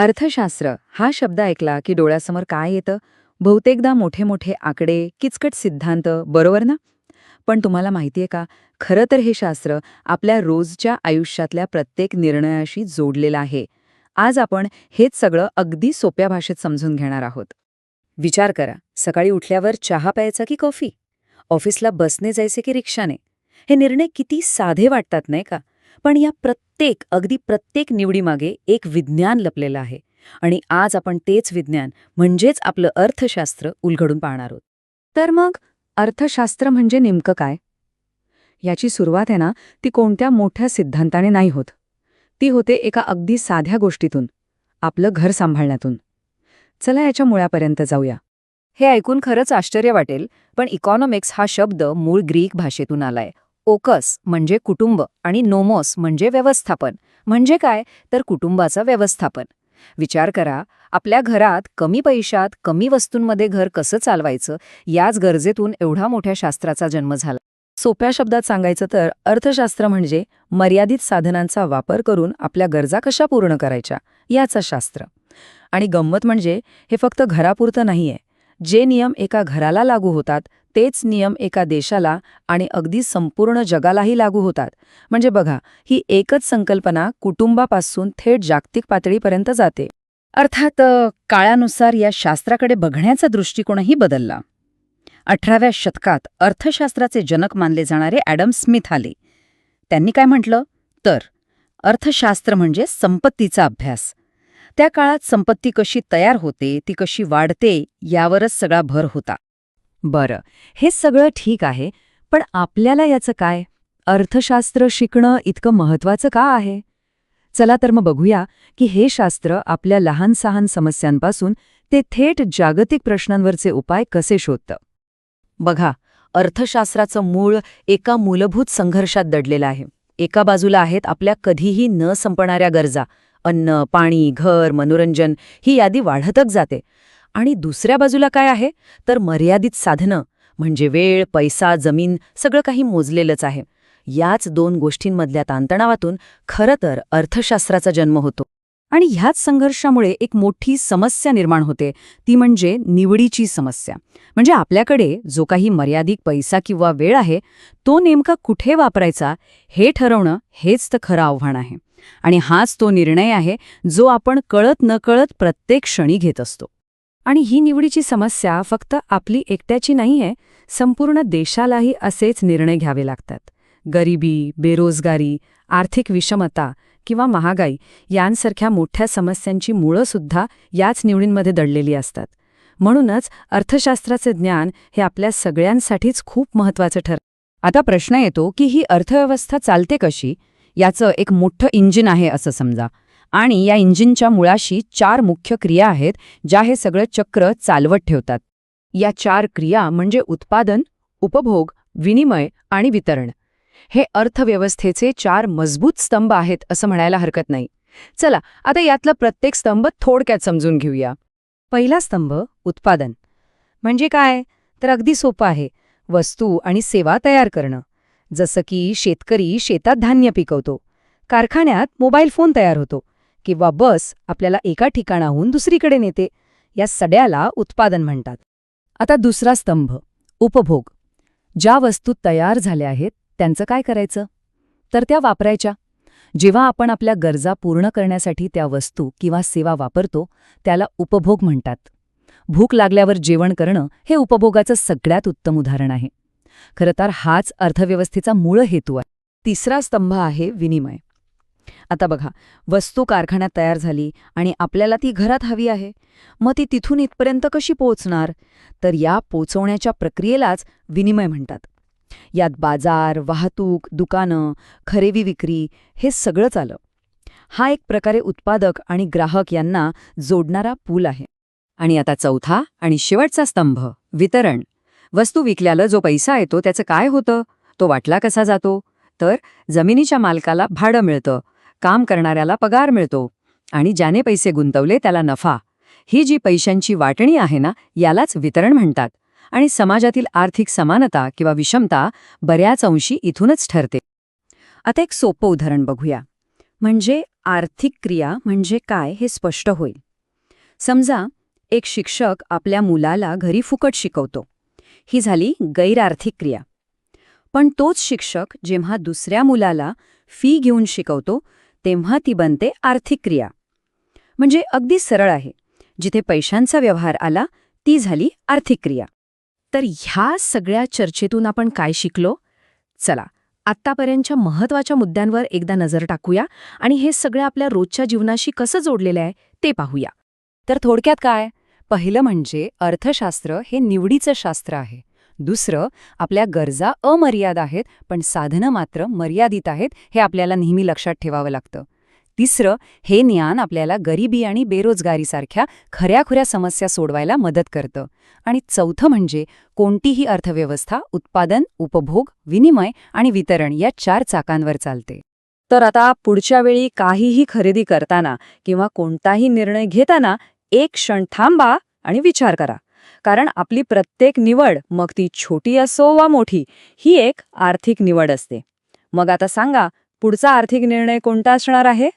अर्थशास्त्र हा शब्द ऐकला की डोळ्यासमोर काय येतं? बहुतेकदा मोठे मोठे आकडे, किचकट सिद्धांत, बरोबर ना? पण तुम्हाला माहितीये का, खरं तर हे शास्त्र आपल्या रोजच्या आयुष्यातल्या प्रत्येक निर्णयाशी जोडलेलं आहे. आज आपण हेच सगळं अगदी सोप्या भाषेत समजून घेणार आहोत. विचार करा, सकाळी उठल्यावर चहा प्यायचा की कॉफी? ऑफिसला बसने जायचे की रिक्षाने? हे निर्णय किती साधे वाटतात नाही का? पण या अगदी प्रत्येक निवडीमागे एक विज्ञान लपलेलं आहे. आणि आज आपण तेच विज्ञान म्हणजेच आपलं अर्थशास्त्र उलगडून पाहणार आहोत. तर मग अर्थशास्त्र म्हणजे नेमकं काय? याची सुरुवात आहे ना, ती कोणत्या मोठ्या सिद्धांताने नाही होत. ती होते एका अगदी साध्या गोष्टीतून, आपलं घर सांभाळण्यातून. चला याच्या मुळापर्यंत जाऊया. हे ऐकून खरंच आश्चर्य वाटेल, पण इकॉनॉमिक्स हा शब्द मूळ ग्रीक भाषेतून आलाय. ओकस म्हणजे कुटुंब आणि नोमोस म्हणजे व्यवस्थापन. म्हणजे काय तर कुटुंबाचं व्यवस्थापन. विचार करा, आपल्या घरात कमी पैशात कमी वस्तूंमध्ये घर कसं चालवायचं, याच गरजेतून एवढा मोठ्या शास्त्राचा जन्म झाला. सोप्या शब्दात सांगायचं तर अर्थशास्त्र म्हणजे मर्यादित साधनांचा वापर करून आपल्या गरजा कशा पूर्ण करायच्या याचं शास्त्र. आणि गंमत म्हणजे हे फक्त घरापुरतं नाहीये. जे नियम एका घराला लागू होतात तेच नियम एका देशाला आणि अगदी संपूर्ण जगालाही लागू होतात. म्हणजे बघा, ही एकच संकल्पना कुटुंबापासून थेट जागतिक पातळीपर्यंत जाते. अर्थात काळानुसार या शास्त्राकडे बघण्याचा दृष्टिकोनही बदलला. 18व्या शतकात अर्थशास्त्राचे जनक मानले जाणारे ॲडम स्मिथ आले. त्यांनी काय म्हटलं तर अर्थशास्त्र म्हणजे संपत्तीचा अभ्यास. त्या काळात संपत्ती कशी तयार होते, ती कशी वाढते, यावरच सगळा भर होता. बरं, हे सगळं ठीक आहे, पण आपल्याला याचं काय? अर्थशास्त्र शिकणं इतकं महत्वाचं का आहे? चला तर मग बघूया की हे शास्त्र आपल्या लहान सहान समस्यांपासून ते थेट जागतिक प्रश्नांवरचे उपाय कसे शोधतं. बघा, अर्थशास्त्राचं मूळ एका मूलभूत संघर्षात दडलेलं आहे. एका बाजूला आहेत आपल्या कधीही न संपणाऱ्या गरजा, अन्न, पाणी, घर, मनोरंजन, ही यादी वाढतच जाते. आणि दुसऱ्या बाजूला काय आहे तर मर्यादित साधनं, म्हणजे वेळ, पैसा, जमीन, सगळं काही मोजलेलंच आहे. याच दोन गोष्टींमधल्या ताणतणावातून खरं तर अर्थशास्त्राचा जन्म होतो. आणि ह्याच संघर्षामुळे एक मोठी समस्या निर्माण होते, ती म्हणजे निवडीची समस्या. म्हणजे आपल्याकडे जो काही मर्यादित पैसा किंवा वेळ आहे, तो नेमका कुठे वापरायचा हे ठरवणं हेच तर खरं आव्हान आहे. आणि हाच तो निर्णय आहे जो आपण कळत नकळत प्रत्येक क्षणी घेत असतो. आणि ही निवडीची समस्या फक्त आपली एकट्याची नाहीये, संपूर्ण देशालाही असेच निर्णय घ्यावे लागतात. गरिबी, बेरोजगारी, आर्थिक विषमता किंवा महागाई यांसारख्या मोठ्या समस्यांची मुळं सुद्धा याच निवडींमध्ये दडलेली असतात. म्हणूनच अर्थशास्त्राचे ज्ञान हे आपल्या सगळ्यांसाठीच खूप महत्त्वाचं ठरतं. आता प्रश्न येतो की ही अर्थव्यवस्था चालते कशी? याचं एक मोठं इंजिन आहे असं समजा. आणि या इंजिनच्या मुळाशी 4 मुख्य क्रिया आहेत, ज्या हे सगळं चक्र चालवत ठेवतात. या 4 क्रिया म्हणजे उत्पादन, उपभोग, विनिमय आणि वितरण. हे अर्थव्यवस्थेचे 4 मजबूत स्तंभ आहेत असं म्हणायला हरकत नाही. चला आता यातला प्रत्येक स्तंभ थोडक्यात समजून घेऊया. पहिला स्तंभ उत्पादन. म्हणजे काय तर अगदी सोपं आहे. वस्तू आणि सेवा तयार करणं. जसं की शेतकरी शेतात धान्य पिकवतो, कारखान्यात मोबाईल फोन तयार होतो, किंवा बस आपल्याला एका ठिकाणाहून दुसरीकडे नेते. या सगळ्याला उत्पादन म्हणतात. आता दुसरा स्तंभ उपभोग. ज्या वस्तू तयार झाल्या आहेत त्यांचं काय करायचं तर त्या वापरायच्या. जेव्हा आपण आपल्या गरजा पूर्ण करण्यासाठी त्या वस्तू किंवा सेवा वापरतो त्याला उपभोग म्हणतात. भूक लागल्यावर जेवण करणं हे उपभोगाचं सगळ्यात उत्तम उदाहरण आहे. खरं तर हाच अर्थव्यवस्थेचा मूळ हेतू आहे. तिसरा स्तंभ आहे विनिमय. आता बघा, वस्तू कारखान्यात तयार झाली आणि आपल्याला ती घरात हवी आहे. मग ती तिथून इथपर्यंत कशी पोहोचणार तर या पोहोचवण्याच्या प्रक्रियेलाच विनिमय म्हणतात. यात बाजार, वाहतूक, दुकानं, खरेदी विक्री हे सगळंच आलं. हा एक प्रकारे उत्पादक आणि ग्राहक यांना जोडणारा पूल आहे. आणि आता चौथा आणि शेवटचा स्तंभ वितरण. वस्तू विकल्याला जो पैसा येतो त्याचं काय होतं, तो वाटला कसा जातो तर जमिनीच्या मालकाला भाडं मिळतं, काम करणाऱ्याला पगार मिळतो आणि ज्याने पैसे गुंतवले त्याला नफा. ही जी पैशांची वाटणी आहे ना, यालाच वितरण म्हणतात. आणि समाजातील आर्थिक समानता किंवा विषमता बऱ्याच अंशी इथूनच ठरते. आता एक सोपं उदाहरण बघूया. म्हणजे आर्थिक क्रिया म्हणजे काय हे स्पष्ट होईल. समजा एक शिक्षक आपल्या मुलाला घरी फुकट शिकवतो. ही झाली गैरआर्थिक क्रिया. पण तोच शिक्षक जेव्हा दुसऱ्या मुलाला फी घेऊन शिकवतो तेव्हा ती बनते आर्थिक क्रिया. म्हणजे अगदी सरळ आहे. जिथे पैशांचा व्यवहार आला ती झाली आर्थिक क्रिया. तर ह्या सगळ्या चर्चेतून आपण काय शिकलो? चला, आत्तापर्यंतच्या महत्त्वाच्या मुद्द्यांवर एकदा नजर टाकूया आणि हे सगळं आपल्या रोजच्या जीवनाशी कसं जोडलेलं आहे ते पाहूया. तर थोडक्यात काय? पहिलं म्हणजे अर्थशास्त्र हे निवडीचं शास्त्र आहे. दुसरं, आपल्या गरजा अमर्याद आहेत पण साधनं मात्र मर्यादित आहेत हे आपल्याला नेहमी लक्षात ठेवावं लागतं. तिसरं, हे ज्ञान आपल्याला गरिबी आणि बेरोजगारीसारख्या खऱ्याखुऱ्या समस्या सोडवायला मदत करतं. आणि चौथं म्हणजे कोणतीही अर्थव्यवस्था उत्पादन, उपभोग, विनिमय आणि वितरण या 4 चाकांवर चालते. तर आता पुढच्या वेळी काहीही खरेदी करताना किंवा कोणताही निर्णय घेताना एक क्षण थांबा आणि विचार करा. कारण आपली प्रत्येक निवड, मग ती छोटी असो वा मोठी, ही एक आर्थिक निवड असते. मग आता सांगा, पुढचा आर्थिक निर्णय कोणता असणार आहे?